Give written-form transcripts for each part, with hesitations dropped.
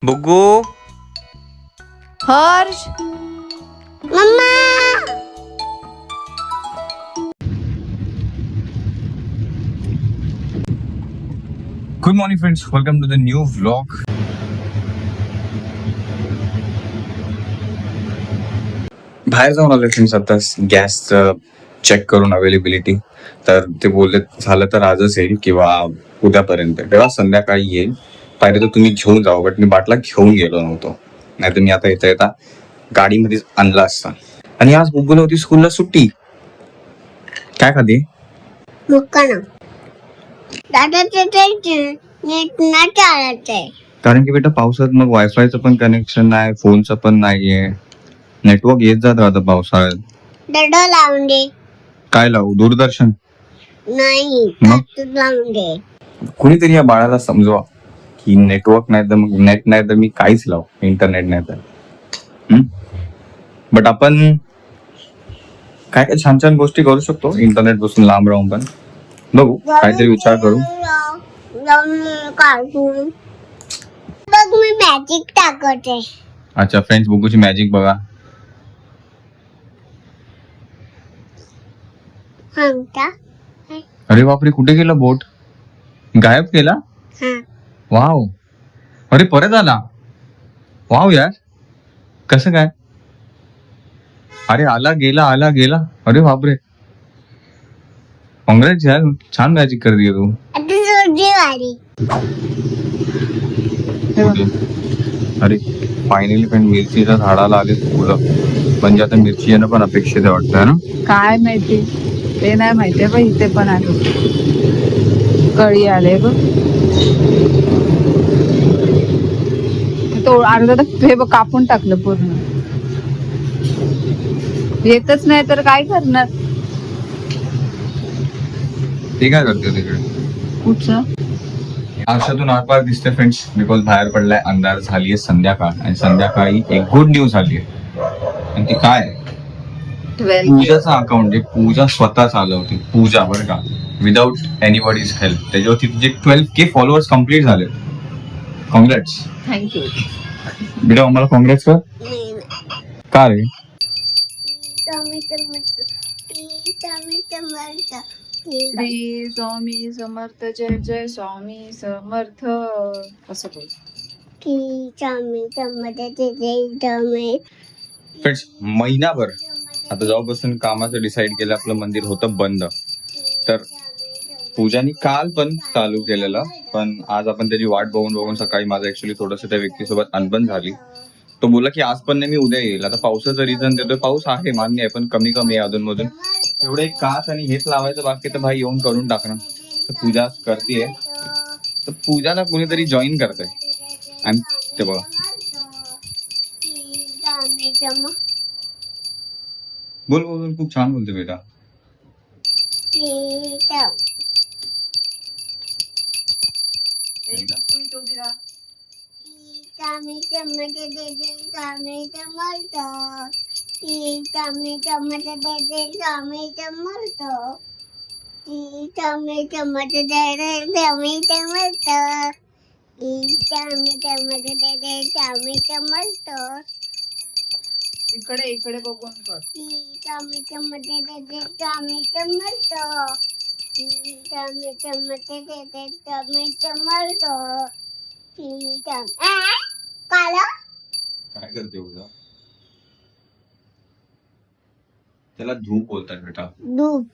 बुग्गू. हर्ष. मम्मा. Good morning friends, welcome to the new vlog. बाहेर जाऊन आले फ्रेंड्स आता गॅस चेक करून अवेलेबिलिटी. तर ते बोलले झालं तर आजच येईल किंवा उद्यापर्यंत, तेव्हा संध्याकाळी येईल. पाहिजे तर तुम्ही घेऊन जाऊ, बट मी बाटला घेऊन गेलो नव्हतो. नाही तर मी आता येता गाडीमध्येच आणला असता. आणि आज बुग्गूला होती स्कूलला सुट्टी. काय खाते? मुक्काना. दादा नेट ना चालत आहे. कारण की बेटा पावसात मग वायफायचं पण कनेक्शन नाही, फोनचं पण नाहीये. नेटवर्क येत जात राहतं पावसाळ्यात. दादा लावून दे. काय लावू? दूरदर्शन? नाही मग? कार्टून लावून दे. कुणीतरी या बाळाला समजवा की नेटवर्क नाही तर मग नेट नाही तर मी काहीच लावू, इंटरनेट नाही तर. बट आपण काय काय छान छान गोष्टी करू शकतो इंटरनेट पासून लांब राहून पण. बघू, काहीतरी विचार करू. कार्टून बघ, मी मॅजिक टाकते. अच्छा फ्रेंड्स, बुग्गूची मॅजिक बघा. सांगता. अरे बापरे, कुठे गेला बोट? गायब केला? हा. वाव. अरे परत आला. वाव यार, कसं काय? अरे आला गेला आला गेला. अरे बापरे, काँग्रेस यार, छान मॅजिक कर दिया तू. आता सोडली वाली. अरे फायनली पण मिरचीच्या झाडाला आले फुलं. म्हणजे आता मिरची येणं पण अपेक्षित आहे वाटतं ना. काय माहिती, ते नाही माहितीये बघ. इथे पण आले, कळी आले बघ. तो अर्धा तर हे बघ कापून टाकलं पूर्ण. येतच नाही तर काय करणार? ते काय करते तिकडे? कुठचं? आरशातून आरपार दिसते फ्रेंड्स, बिकॉज बाहेर पडलाय, अंधार झालीये संध्याकाळ. आणि संध्याकाळी एक गुड न्यूज आली आहे. आणि ती काय? 12. पूजाचा अकाउंट, जे पूजा स्वतः चालवते, पूजा बरं का, विदाउट एनीबडीज हेल्प. त्याच्यावरती तिचे 12K फॉलोअर्स कम्प्लीट झाले. Congrats thank you. बेटा, आम्हाला कॉंग्रॅट्स कर. का रे? श्री स्वामी समर्थ, जय जय स्वामी समर्थ. असं बोल. फ्रेंड्स, महिनाभर आता जेव्हापासून कामाचं डिसाईड केलं, आपलं मंदिर होतं बंद. तर पूजानी काल पण चालू केलेलं, पण आज आपण त्याची वाट बघून बघून सकाळी माझं ऍक्च्युली थोडंसं त्या व्यक्तीसोबत अनबन झाली. तो बोला की आज पण नाही, मी उद्या येईल. आता पावसाचं रिझन देतोय, पाऊस आहे मान्य आहे, पण कमी कमी आहे अधूनमधून. एवढं एक काच आणि हेच लावायचं बाकी, तर भाई येऊन करून टाकणं. तर पूजा करतेय, तर पूजाला कोणीतरी जॉईन करतंय. आणि ते बघा, बोल बोल बोल, खूप छान बोलते बेटा. इकडे इकडे बघून कर. काय करते उद्या? त्याला धूप बोलतात बेटा. धूप.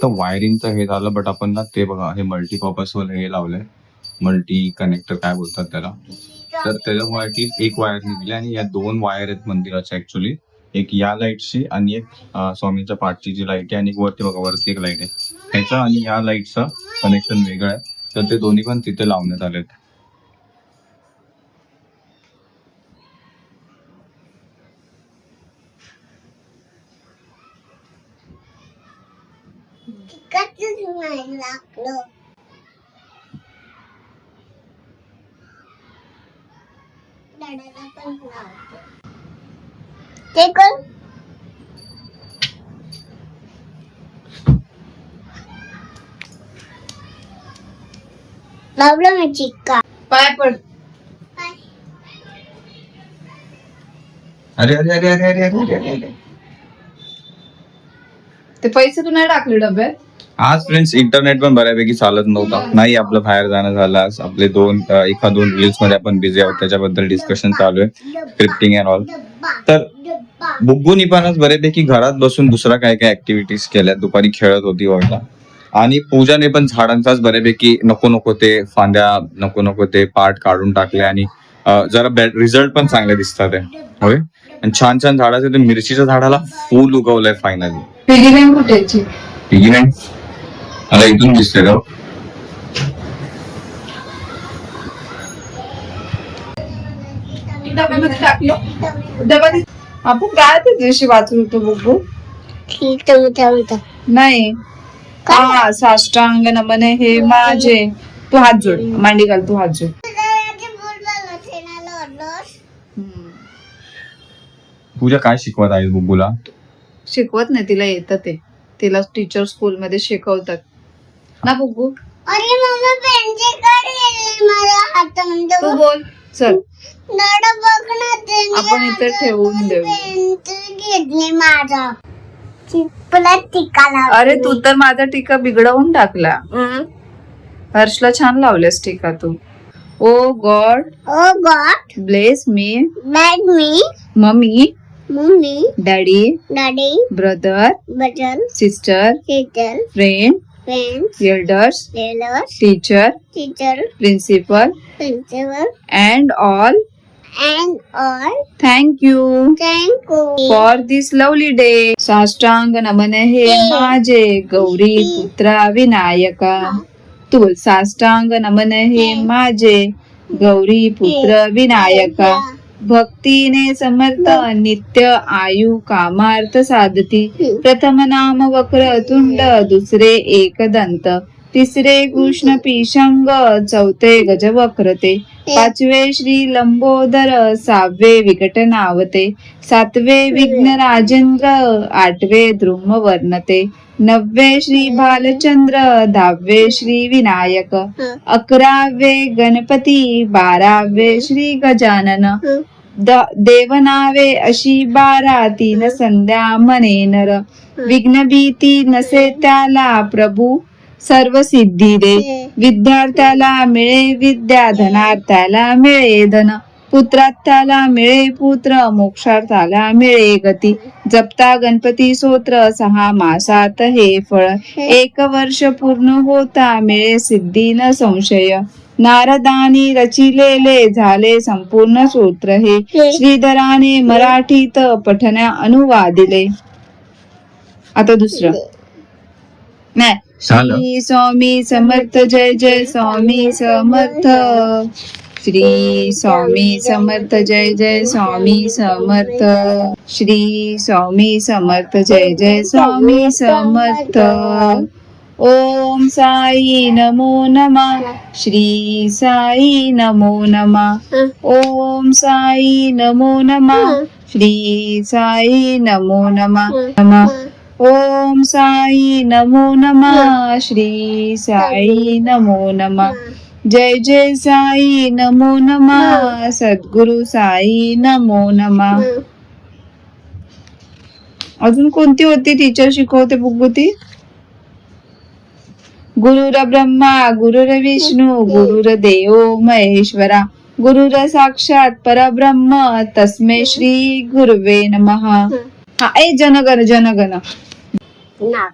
तर वायरिंगचं हे झालं, बट आपण ना ते बघा, हे मल्टीपर्पज वर हे लावलंय, मल्टी कनेक्टर काय बोलतात त्याला. तर त्याच्यामुळे एक वायर निघली आणि या 2 वायर आहेत मंदिराच्या ऍक्च्युली. एक या लाईटची आणि एक स्वामींच्या पाठची जी लाईट आहे, आणि एक वरती बघा, वरती एक लाईट आहे. ह्याचं आणि या लाईटचं कनेक्शन वेगळं आहे. तर ते दोन्ही पण तिथे लावण्यात आलेत. तिकटच नाही लागलं. दादाला पण लावते. ते कर. लावलं मी चिक्का. पाय पड. अरे अरे अरे अरे अरे अरे अरे अरे. ते पैसे तू नाही टाकले डब्यात? आज फ्रेंड्स इंटरनेट पण बऱ्यापैकी चालत नव्हता. नाही आपलं बाहेर जाणं झालं. आज आपले एका दोन रील्स मध्ये आपण बिझी आहोत. त्याच्याबद्दल डिस्कशन चालू आहे. Scripting and all. तर बुग्गूनी पण आज बऱ्यापैकी घरात बसून दुसरा काय काय ऍक्टिव्हिटीज केल्या. दुपारी खेळत होती वगैरे. आणि पूजाने पण झाडांचाच बऱ्यापैकी नको नको ते फांद्या नको नको ते पार्ट काढून टाकले आणि जरा रिझल्ट पण चांगले दिसतात आहे. होय. आणि छान छान झाडाचे ते मिरचीच्या झाडाला फुल उगवलंय फायनली. पिगी बँक कुठेची? पिगी बँक मला इथून दिसते का? डब्यामध्ये टाकलं. डब्यात आपण काय त्या दिवशी वाचून होतो बुग्गू? ठीक आहे. नाही. हा साष्टांग नमने हे माझे. तू हात जोड. मांडी घाल. तू हात जोड. पूजा काय शिकवत आहे बुब्बूला? शिकवत नाही. तिला येतं ते. तिला टीचर स्कूल मध्ये शिकवतात ना बुग्गू. अरे मम्मा पेनचे काढ गेले माझ्या हातामध्ये. तू बोल. चल दादा बघ ना ते आपण इथे ठेवून देऊ. पेन घेतले माझा. चिपला टिका लावला. अरे तू तर माझा टीका बिघडवून टाकला. हर्षला छान लावलेस टीका तू. O God O God bless me bad me mummy mummy daddy daddy brother button sister teacher friend friends elders tailors teacher teacher principal principal and all and all thank you thank you for this lovely day. साष्टांग नमन हे माझे गौरी पुत्रा विनायका. तू बोल. साष्टांग नमन हे माझे गौरी पुत्र विनायका. भक्तीने समर्थ नित्य आयु कामार्थ साधती. प्रथम नाम वक्रतुंड दुसरे एकदंत तिसरे कृष्ण पिशंग चौथे गजवक्रते पाचवे श्री लंबोदर सहावे विकट नावते सातवे विघ्न राजेंद्र आठवे द्रुम वर्णते नववे श्री भालचंद्र दहावे श्री विनायक अकरावे गणपती बारावे श्री गजानन देवनावे अशी 12 तीन संध्या मने नर विघ्न भीती नसे त्याला प्रभू सर्व सिद्धी दे. विद्यार्थ्याला मिळे विद्या धनार्थ्याला मिळे धन पुत्रार्थ्याला मिळे पुत्र मोक्षार्थाला मिळे गती. जपता गणपती स्तोत्र 6 मासात हे फळ 1 वर्ष पूर्ण होता मिळे सिद्धी न संशय. नारदानी रचिलेले झाले संपूर्ण स्तोत्र हे श्रीधराने मराठीत पठण्या अनुवादिले. आता दुसरं नाही. श्री स्वामी समर्थ जय जय स्वामी समर्थ. श्री स्वामी समर्थ जय जय स्वामी समर्थ. श्री स्वामी समर्थ जय जय स्वामी समर्थ. ओम साई नमो नमः. श्री साई नमो नमः. ओम साई नमो नमः. श्री साई नमो नमः. ओम साई नमो नमः. श्री साई नमो नमः. जय जय साई नमो नमः. सद्गुरु साई नमो नमः. अजून कोणती होती टीचर शिकवते बुग्गू ती? गुरुर ब्रह्मा गुरुर विष्णू गुरुर देव महेश्वरा गुरुर साक्षात परब्रह्म तस्मै श्री गुरुवे नमः. हा ए जनगण जनगण ना.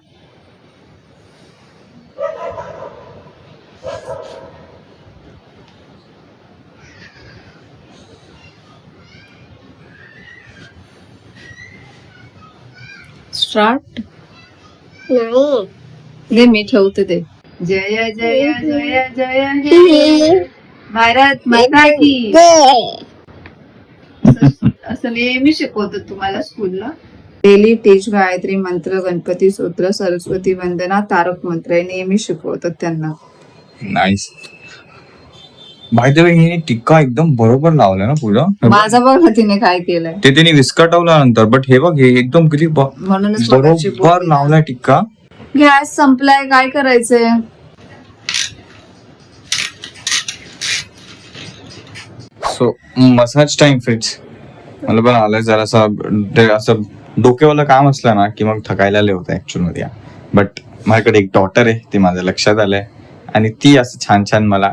स्टार्ट. नाही. दे मी ठेवते ते. जय जय जय जय हे भारत माता की. असं नेहमी शिकवतात तुम्हाला स्कूलला? डेली टीच गायत्री मंत्र, गणपती स्तोत्र, सरस्वती वंदना, तारक मंत्र हे नेहमी शिकवतात त्यांना. नाईस. बाय द वे हिने टिक्का एकदम बरोबर लावला ना पूजा. माझा बघ ना तिने काय केलंय. ते तिने विस्कटवला नंतर, बट हे बघ हे एकदम किती म्हणूनच बरोबर लावलाय टिक्का. गॅस संपलाय, काय करायचंय. So massage time friends. मला पण आलंय जरा असं डोक्यावाला काम असलं ना की मग थकायला लय होतं ऍक्च्युअल मध्ये. बट माझ्याकडे एक डॉटर आहे, ते माझ्या लक्षात आलंय आणि ती असं छान छान मला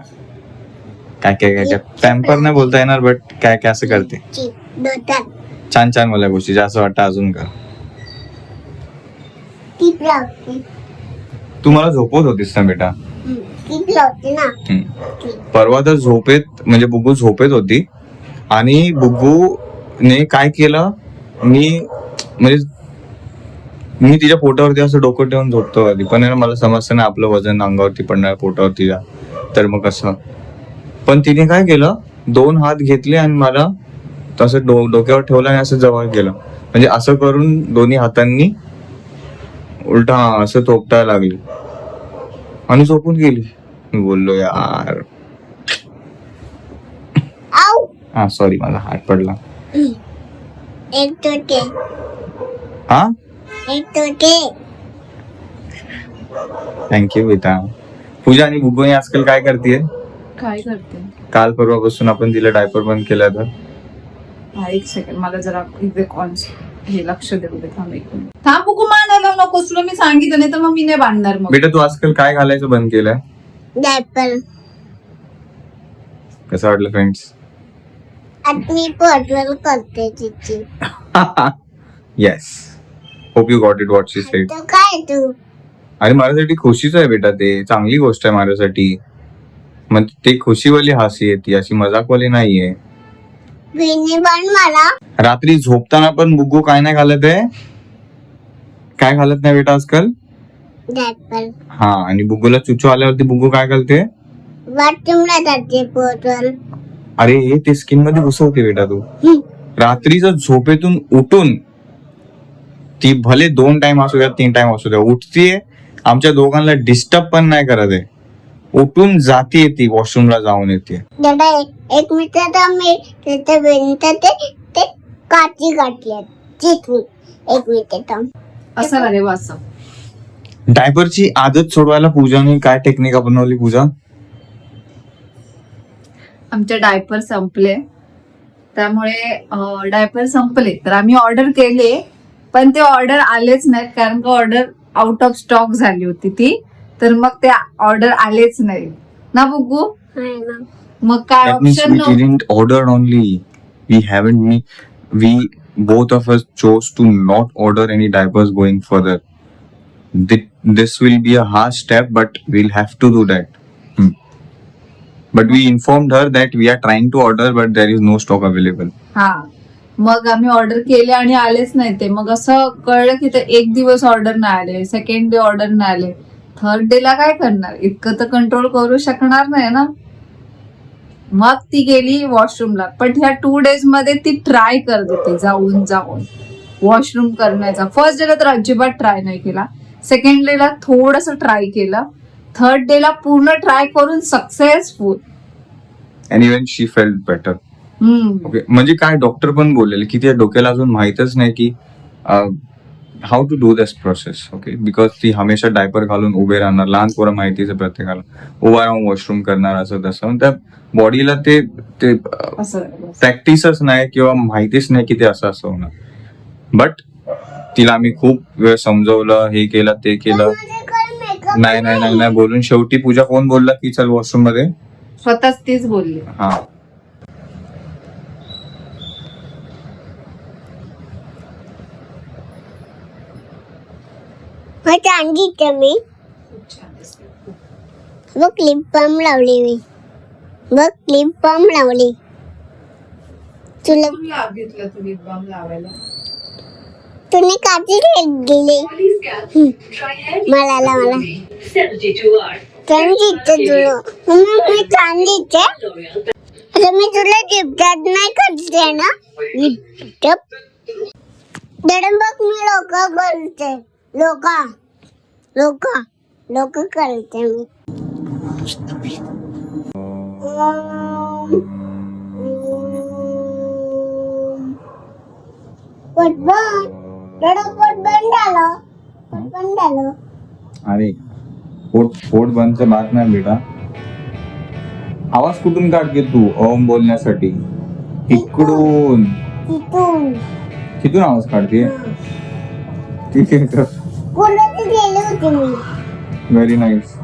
काय काय काय काय पॅम्पर नाही बोलता येणार, बट काय काय असं करते छान छान मला गोष्टी, जे असं वाटतं अजून कर. तू मला झोपवत होतीस ना बेटा. परवा तर झोपेत म्हणजे बुग्गू झोपेत होती आणि बुग्गूने काय केलं, मी तिच्या पोटावरती असं डोकं ठेवून झोपतो आधी, पण आहे ना मला समजतं ना आपलं वजन अंगावरती पडणार पोटावरती जा, तर मग कसं. पण तिने काय केलं, 2 हात घेतले आणि मला तसं डोक्यावर ठेवलं आणि असं जवळ केलं, म्हणजे असं करून दोन्ही हातांनी उलटा असं थोपटायला लागली आणि झोपून गेली. मी बोललो यार, हा सॉरी माझा हात पडला. हा थँक्यू बेटा. पूजा आणि बुग्गूने आजकाल काय करते, काय करते. काल परवापासून आपण तिला डायपर बंद केला तर. एक सेकंड, मला जरा इथे हे लक्ष देऊ दे. थांब बुकू मानायला नको, तुला मी सांगितलं नाही तर मग मी नाही बांधणार. मग बेटा तू आजकाल काय घालायचं बंद केलंय. डायपर. कसं वाटलं फ्रेंड्स. मी पॉटवर करते तिची. Yes, hope you got it what she sed. तर काय तू अरे माझ्यासाठी खुशीच आहे बेटा, ते चांगली गोष्ट आहे माझ्यासाठी. मग ते खुशीवाली हसी आहे ती, अशी मजाकवाली नाहीये. विनी पण मला रात्री झोपताना पण बुग्गू काय नाही घालत आहे, काय घालत नाही बेटा आजकाल. डायपर. हा, आणि बुग्गूला चुचू आल्यावरती बुग्गू काय घालते, बाथरूमला जाते पॉटवर. अरे ते स्किन मध्ये घुसवते बेटा तू. रात्रीच झोपेतून उठून ती भले 2 टाइम असू द्या 3 टाइम असू द्या उठतीये, आमच्या दोघांना डिस्टर्ब पण नाही करत आहे, उठून जाते ती वॉशरूमला जाऊन येते. दादा एक मिनिट तर मी त्याच्या बेनचं ते काची काढली तिथून. एक मिनिट थांब. असं ना रे असं. डायपरची आदत सोडवायला पूजाने काय टेक्निक अपनवली पूजा. आमचे डायपर संपले, त्यामुळे डायपर संपले तर आम्ही ऑर्डर केले, पण ते ऑर्डर आलेच नाहीत कारण का ऑर्डर आउट ऑफ स्टॉक झाली होती ती, तर मग ते ऑर्डर आलेच नाही ना बुग्गू. मग काय option we didn't order only, we both of us chose to not order any diapers going further. This will be a harsh step, but we'll have to do that. But we informed her that we are trying to order, but there is no stock available. हा, मग आम्ही order केले आणि आलेच नाही ते. मग असं कळलं की ते एक दिवस ऑर्डर नाही आले, सेकंड डे ऑर्डर नाही आले, थर्ड डे ला काय करणार, इतकं तर कंट्रोल करू शकणार नाही ना. मग ती गेली वॉशरूमला, पण ह्या 2 डेज मध्ये ती ट्राय करत होती जाऊन वॉशरूम करण्याचा. फर्स्ट डेला तर अजिबात ट्राय नाही केला, सेकंड डेला थोडस ट्राय केलं, थर्ड डेला पूर्ण ट्राय करून successful. And even she felt better. Okay, म्हणजे काय डॉक्टर पण बोललेले की त्या डोक्याला अजून माहितच नाही की how to do this process. Okay, because ती हमेशा डायपर घालून उभे राहणार, लहान पोरं माहितीच आहे प्रत्येकाला, उभा राहून वॉशरूम करणार असं तसं, त्या बॉडीला ते प्रॅक्टिसच नाही किंवा माहितीच नाही की ते असं होणार. बट तिला आम्ही खूप वेळ समजवलं, हे केलं ते केलं, नाही नाही नाही नाही बोलून शेवटी पूजा कोण बोलला की चल वॉशरूम मध्ये, स्वतःच तीच बोलली. हा, चांदीचे मी बघ लिप बाम लावली, मी बघ लिप बाम लावली. तुला घेतलं तू लिप बाम लावायला, तुम्ही काची गेले मला चांदीचे तुला मी चांदीचे. आता मी तुला गिफ्ट नाही करते ना गिफ्ट. बघ मी लोक करते लोक लोक लोक करते मी पोट बंद झालं अरे पोट बंदचं बात नाही बेटा. आवाज कुठून काढते तू ओम बोलण्यासाठी? इकडून तिथून तिथून आवाज काढते. ठीक आहे. कुठे गेले होते मी व्हेरी नाईस.